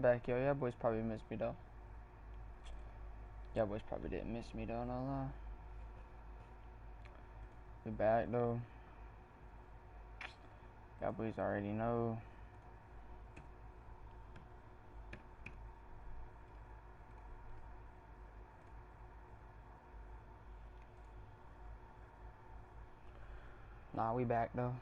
back, yo. Y'all boys probably missed me though. Y'all boys probably didn't miss me though, no lie. We back though. Y'all boys already know. Nah, we back though.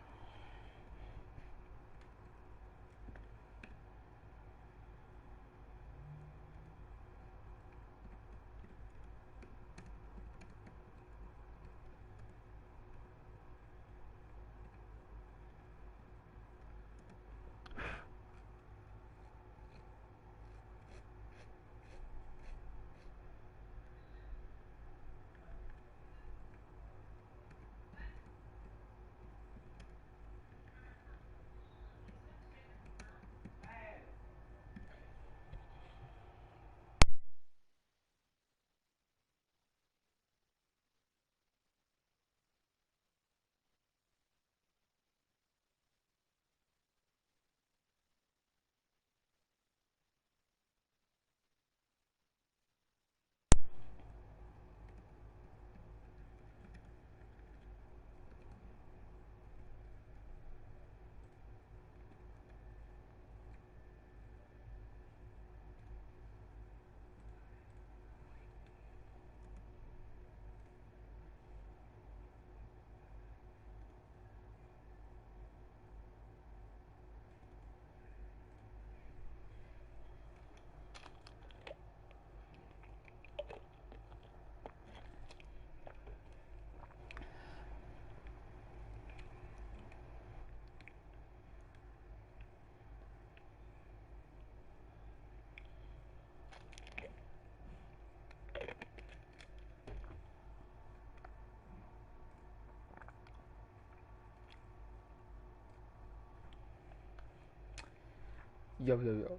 Yo, yo, yo.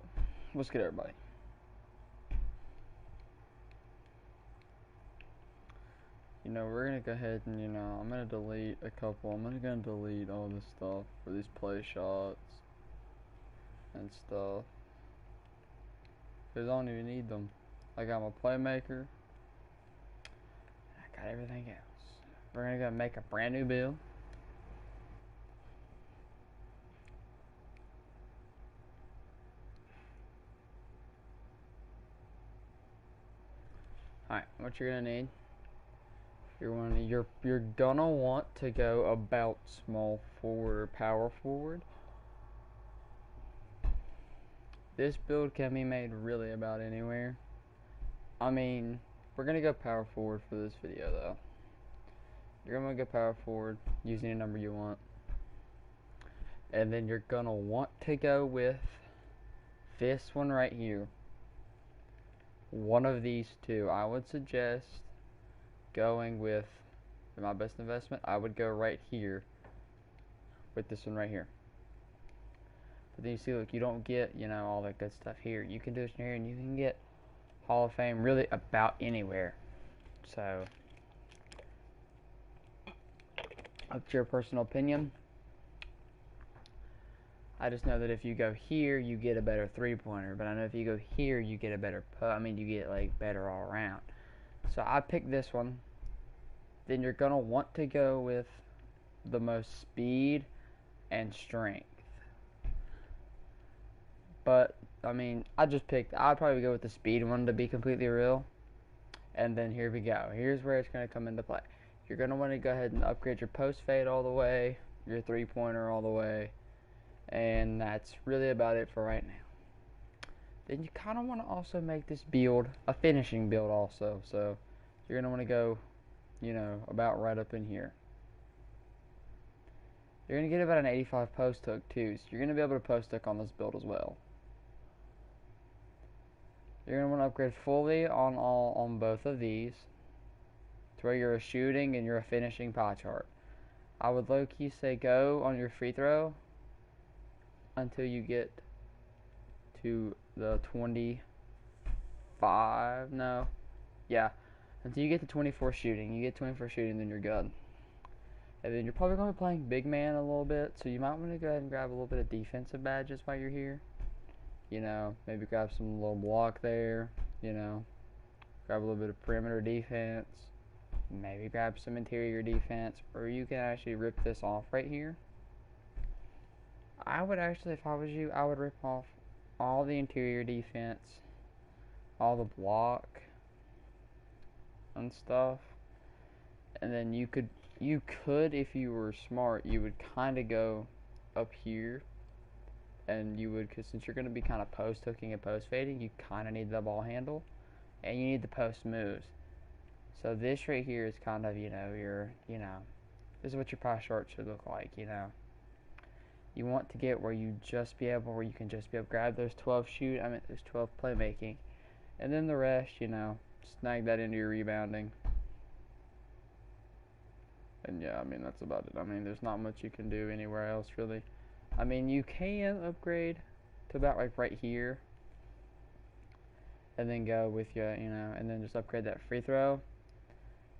What's good, everybody? You know, we're gonna go ahead and, I'm gonna delete a couple. I'm gonna delete all this stuff for these play shots and stuff. Because I don't even need them. I got my playmaker. I got everything else. We're gonna go make a brand new build. Alright, what you're gonna need. You're gonna want to go about small forward or power forward. This build can be made really about anywhere. I mean, we're gonna go power forward for this video though. You're gonna go power forward using a number you want. And then you're gonna want to go with this one right here. One of these two. I would suggest going with my best investment. I would go right here with this one right here. But then you see, look, you don't get, all that good stuff here. You can do this here, and you can get Hall of Fame really about anywhere. So, up to your personal opinion. I just know that if you go here, you get a better three-pointer. But I know if you go here, you get a better you get, better all around. So, I picked this one. Then you're going to want to go with the most speed and strength. But, I mean, I'd probably go with the speed one to be completely real. And then here we go. Here's where it's going to come into play. You're going to want to go ahead and upgrade your post fade all the way, your three-pointer all the way. And that's really about it for right now. Then you kind of want to also make this build a finishing build also. So, you're going to want to go, about right up in here. You're going to get about an 85 post hook too. So, you're going to be able to post hook on this build as well. You're going to want to upgrade fully on both of these to where you're a shooting and you're a finishing pie chart. I would low-key say go on your free throw until you get to the 25, until you get to 24 shooting. You get 24 shooting, then you're good. And then you're probably going to be playing big man a little bit, so you might want to go ahead and grab a little bit of defensive badges while you're here. You know, maybe grab some little block there. You know, grab a little bit of perimeter defense. Maybe grab some interior defense, or you can actually rip this off right here. I would actually, if I was you, I would rip off all the interior defense, all the block and stuff, and then you could, if you were smart, you would kind of go up here, and you would, because since you're going to be kind of post hooking and post fading, you kind of need the ball handle, and you need the post moves. So this right here is kind of, this is what your pie chart should look like, You want to get where you can just be able to grab those 12 those 12 playmaking. And then the rest, snag that into your rebounding. And yeah, that's about it. There's not much you can do anywhere else, really. You can upgrade to about like right here. And then go with and then just upgrade that free throw.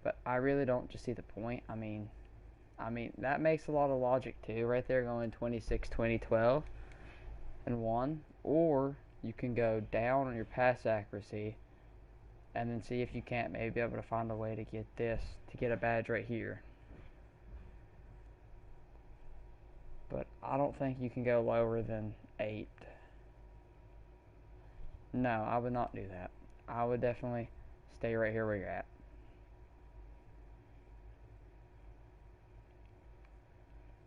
But I really don't just see the point. That makes a lot of logic too, right there, going 26, 20, 12, and 1. Or you can go down on your pass accuracy and then see if you can't maybe be able to find a way to get a badge right here. But I don't think you can go lower than 8. No, I would not do that. I would definitely stay right here where you're at.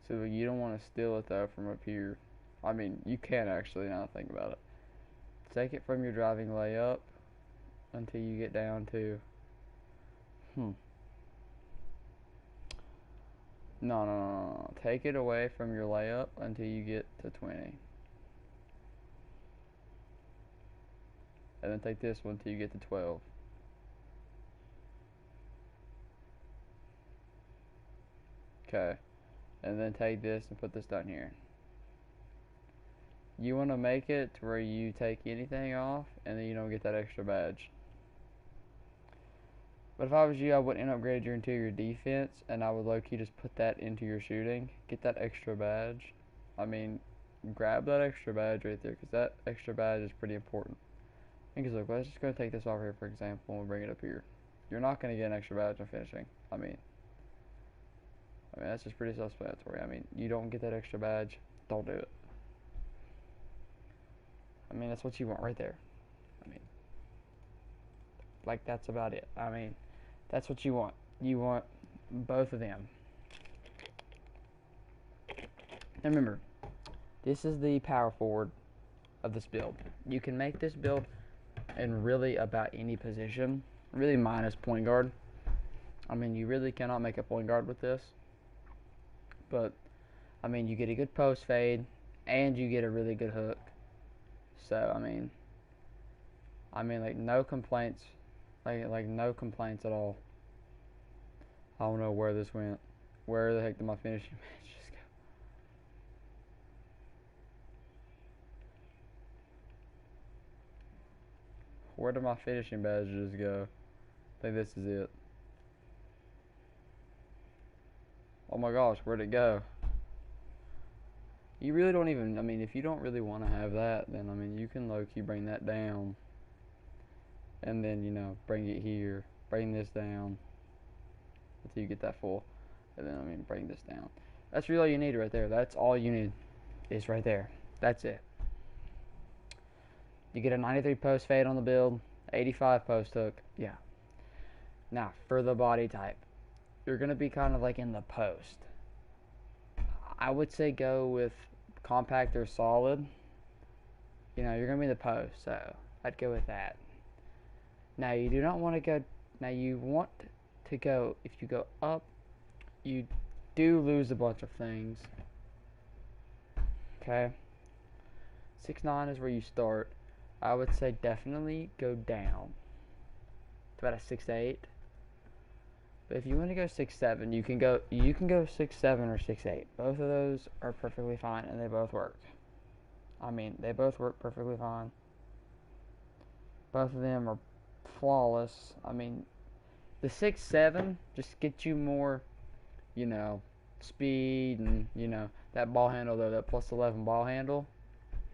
So you don't want to steal it though from up here. You can actually, now think about it. Take it from your driving layup until you get down to No. Take it away from your layup until you get to 20. And then take this one until you get to 12. Okay. And then take this and put this down here. You want to make it to where you take anything off and then you don't get that extra badge. But if I was you, I wouldn't upgrade your interior defense, and I would low-key just put that into your shooting. Get that extra badge. Grab that extra badge right there, because that extra badge is pretty important. Because look, let's just go take this off here, for example, and we'll bring it up here. You're not going to get an extra badge on finishing. That's just pretty self-explanatory. You don't get that extra badge, don't do it. That's what you want right there. That's about it. That's what you want. You want both of them. And remember, this is the power forward of this build. You can make this build in really about any position, really minus point guard. You really cannot make a point guard with this. But, you get a good post fade, and you get a really good hook. So, no complaints. Like no complaints at all. I don't know where this went. Where the heck did my finishing badge just go? Where did my finishing badge just go? I think this is it. Oh my gosh, where'd it go? You really don't even, if you don't really want to have that, then, you can low-key bring that down. And then, bring it here. Bring this down until you get that full. And then, bring this down. That's really all you need right there. That's all you need is right there. That's it. You get a 93 post fade on the build, 85 post hook. Yeah. Now, for the body type, you're going to be kind of like in the post. I would say go with compact or solid. You're going to be in the post, so I'd go with that. Now, you do not want to go, if you go up, you do lose a bunch of things. Okay? 6'9" is where you start. I would say definitely go down to about a 6'8". But if you want to go 6'7", you can go 6'7" or 6'8". Both of those are perfectly fine, and they both work. They both work perfectly fine. Both of them are flawless. The 6'7" just gets you more, speed and, that ball handle though, that +11 ball handle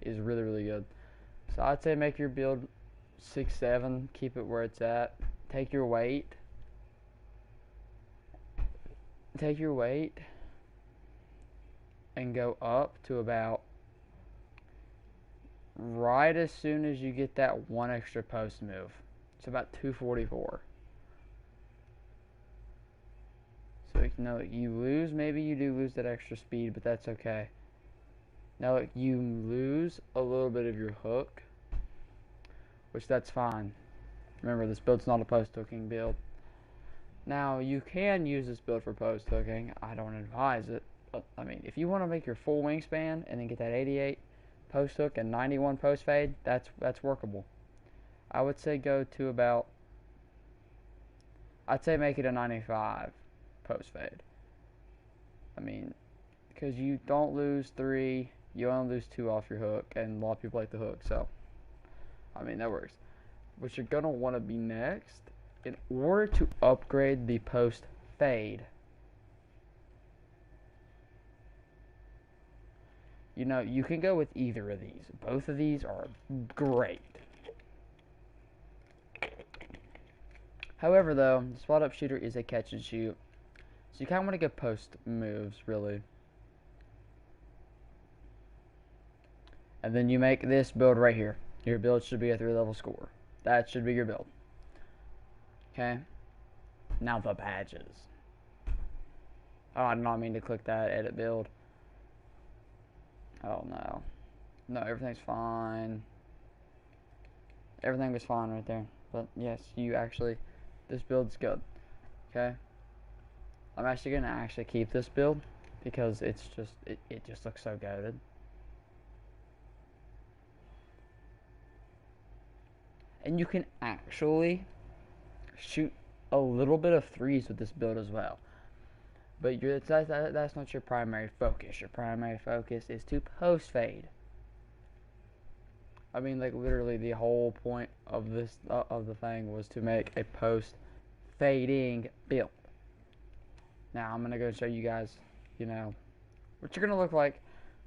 is really, really good. So I'd say make your build 6'7", keep it where it's at. Take your weight. And go up to about right as soon as you get that one extra post move. It's about 244. So you lose, maybe you do lose that extra speed, but that's okay. Now you lose a little bit of your hook, which that's fine. Remember, this build's not a post hooking build. Now you can use this build for post hooking. I don't advise it, but I mean, if you want to make your full wingspan and then get that 88 post hook and 91 post fade, that's workable. I would say go to about, I'd say make it a 95 post fade. I mean, because you don't lose 3, you only lose 2 off your hook, and a lot of people like the hook, so I mean that works. What you're gonna want to be next, in order to upgrade the post fade, you can go with either of these. Both of these are great. However, though, the spot up shooter is a catch and shoot, so you kind of want to get post moves, really. And then you make this build right here. Your build should be a 3-level score. That should be your build. Okay? Now the badges. Oh, I did not mean to click that edit build. Oh no. No, everything's fine. Everything was fine right there. But yes, this build's good. Okay? I'm actually gonna keep this build because it just looks so goated. And you can actually shoot a little bit of threes with this build as well. But that's not your primary focus. Your primary focus is to post fade. I mean, like, literally the whole point of this of the thing was to make a post fading build. Now I'm gonna go show you guys, what you're gonna look like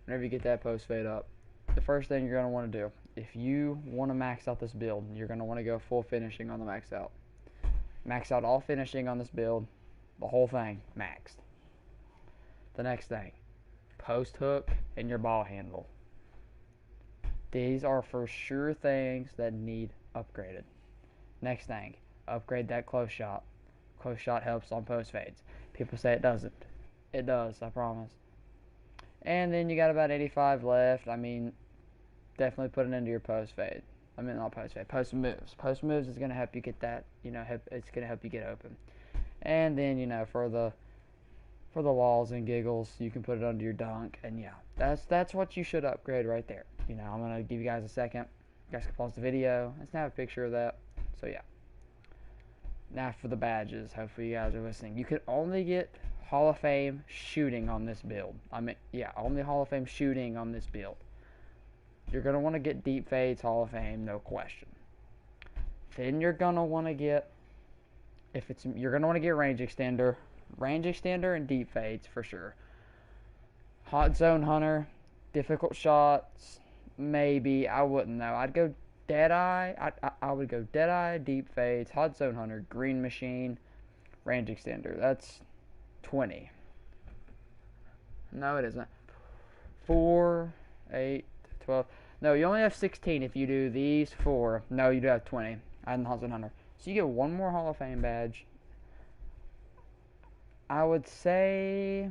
whenever you get that post fade up. The first thing you're gonna want to do, if you want to max out this build, you're gonna want to go full finishing on the max out. Max out all finishing on this build, the whole thing maxed. The next thing, post hook and your ball handle. These are for sure things that need upgraded. Next thing, upgrade that close shot. Close shot helps on post fades. People say it doesn't. It does, I promise. And then you got about 85 left. I mean, definitely put it into your post fade. I mean, not post fade, post moves. Post moves is going to help you get that, it's going to help you get open. And then, for the walls and giggles, you can put it under your dunk. And yeah, that's what you should upgrade right there. I'm going to give you guys a second. You guys can pause the video and snap a picture of that. So yeah. Now for the badges. Hopefully you guys are listening. You can only get Hall of Fame shooting on this build. Only Hall of Fame shooting on this build. You're going to want to get deep fades, Hall of Fame, no question. Then you're going to want to get, you're going to want to get range extender and deep fades for sure. Hot zone hunter, difficult shots, maybe, I wouldn't know. I'd go Deadeye, I would go Deadeye, deep fades, hot zone hunter, green machine, range extender. That's 20. No, it isn't. 4, 8, 12. No, you only have 16 if you do these 4. No, you do have 20. I'm the hot zone hunter. So you get one more Hall of Fame badge. I would say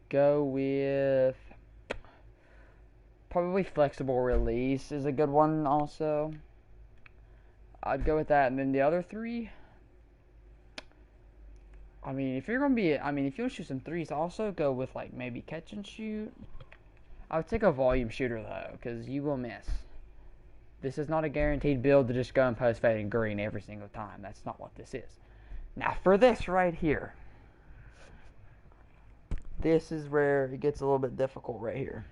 go with probably flexible release is a good one also. I'd go with that. And then the other 3, if you want to shoot some threes, also go with like maybe catch and shoot. I would take a volume shooter though, because you will miss. This is not a guaranteed build to just go and post fade and green every single time. That's not what this is. Now for this right here, this is where it gets a little bit difficult right here.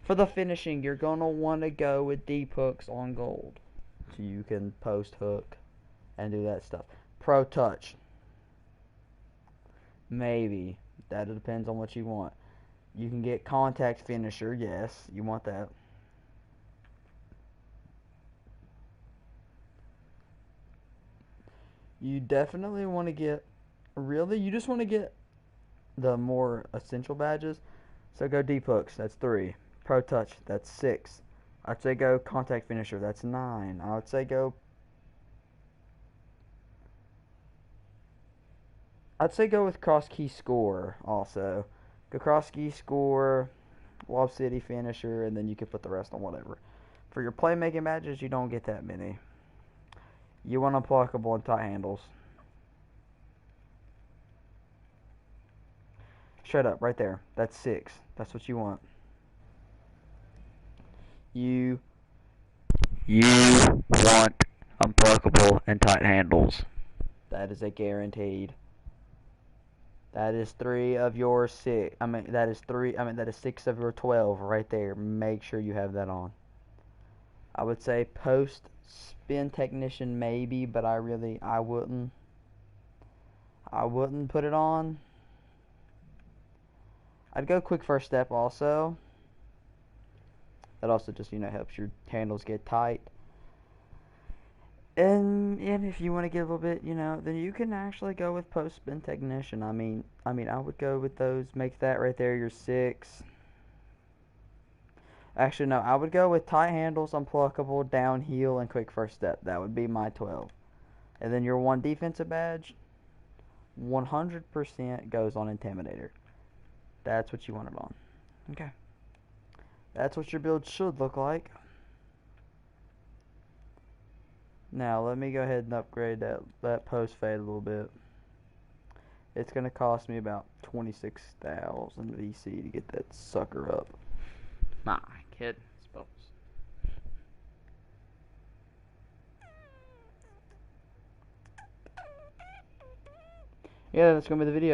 For the finishing, you're going to want to go with deep hooks on gold, so you can post hook and do that stuff. Pro touch, maybe. That depends on what you want. You can get contact finisher, yes, you want that. You definitely want to get, really, you just want to get the more essential badges. So go deep hooks, that's 3. Pro touch, that's 6. I'd say go contact finisher, that's 9. I would say go. I'd say go with cross key score also. Go cross key score, Lob City finisher, and then you can put the rest on whatever. For your playmaking badges, you don't get that many. You want unpluckable and tight handles. Straight up, right there. That's 6. That's what you want. You want unpluckable and tight handles. That is a guaranteed. That is 3 of your 6. That is 6 of your 12 right there. Make sure you have that on. I would say post spin technician maybe, but I wouldn't put it on. I'd go quick first step also. That also just, helps your handles get tight. And if you want to get a little bit, then you can actually go with post spin technician. I would go with those. Make that right there your 6. Actually, no, I would go with tight handles, unpluckable, downhill, and quick first step. That would be my 12. And then your 1 defensive badge, 100% goes on Intimidator. That's what you want it on. Okay. That's what your build should look like. Now, let me go ahead and upgrade that post fade a little bit. It's going to cost me about 26,000 VC to get that sucker up. Nah, kid. Spells. Yeah, that's going to be the video.